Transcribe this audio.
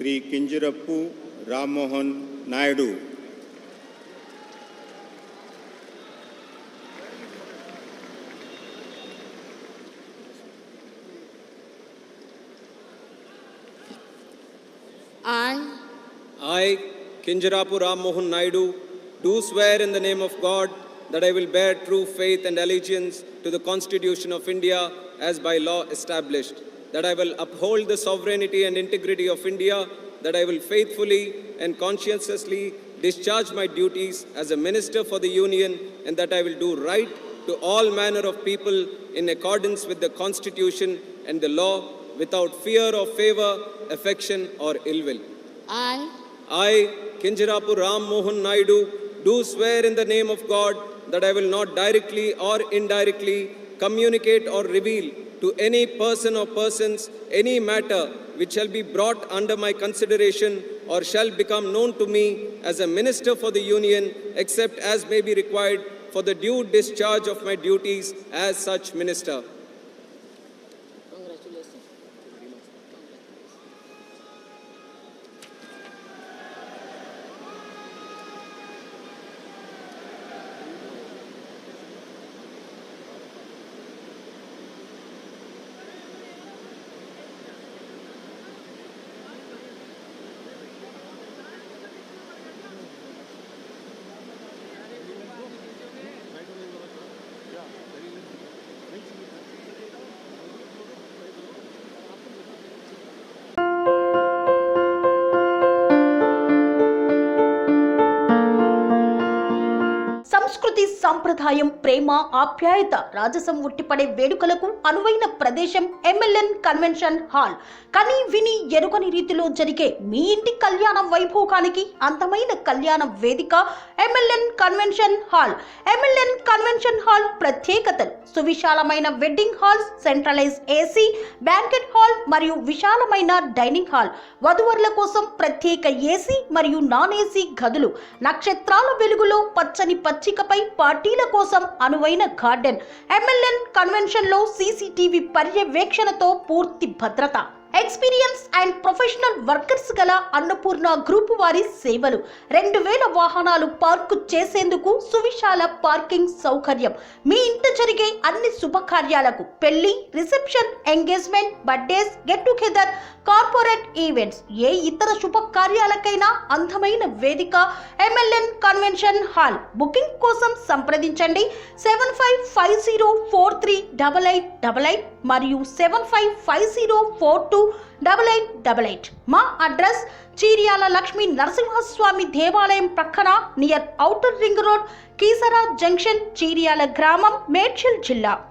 Sri Kinjirapu Rammohan Naidu. I, Kinjirapu Rammohan Naidu, do swear in the name of God that I will bear true faith and allegiance to the Constitution of India as by law established, that I will uphold the sovereignty and integrity of India, that I will faithfully and conscientiously discharge my duties as a Minister for the Union, and that I will do right to all manner of people in accordance with the Constitution and the law, without fear or favor, affection or ill will. I, Kinjirapu Rammohan Naidu, do swear in the name of God that I will not directly or indirectly communicate or reveal to any person or persons any matter which shall be brought under my consideration or shall become known to me as a Minister for the Union, except as may be required for the due discharge of my duties as such Minister. సంస్కృతి సంప్రదాయం ప్రేమ ఆప్యాయత రాజసం ఉట్టిపడే వేడుకలకు అనువైన ప్రదేశం MLN convention hall. కని విని ఎరుగని రీతిలో జరిగే మీ ఇంటి కళ్యాణ వైభోగానికి అందమైన కళ్యాణ వేదిక MLN convention hall. MLN convention hall ప్రత్యేకతలు: సువిశాలమైన wedding halls, centralise AC, banquet hall మరియు విశాలమైన డైనింగ్ హాల్, వధువరుల కోసం ప్రత్యేక ఏసీ మరియు నాన్ ఏసీ గదులు, నక్షత్రాల వెలుగులో పచ్చని పచ్చికపై పార్టీల కోసం అనువైన గార్డెన్. ఎంఎల్ఎన్ కన్వెన్షన్ లో సీసీటీవీ పర్యవేక్షణతో పూర్తి భద్రత. ఎక్స్పీరియన్స్ అండ్ ప్రొఫెషనల్ వర్కర్స్ గల అన్నపూర్ణ గ్రూప్ వారి సేవలు. 2000 వాహనాలు పార్కు చేసేందుకు సువిశాల పార్కింగ్ సౌకర్యం. మీ ఇంట జరిగే అన్ని శుభకార్యాలకు, పెళ్లి, reception, engagement, birthdays, get together, corporate events, ఏ ఇతర శుభకార్యాలకైనా అందమైన వేదిక ఎంఎల్ఎన్ కన్వెన్షన్ హాల్. బుకింగ్ కోసం సంప్రదించండి 7550438888 మరియు 7550428888. మా అడ్రస్ చీర్యాల లక్ష్మీ నరసింహస్వామి దేవాలయం ప్రక్కన, near outer ring road, Keesara junction, Cheeryal గ్రామం, మేడ్చల్ జిల్లా.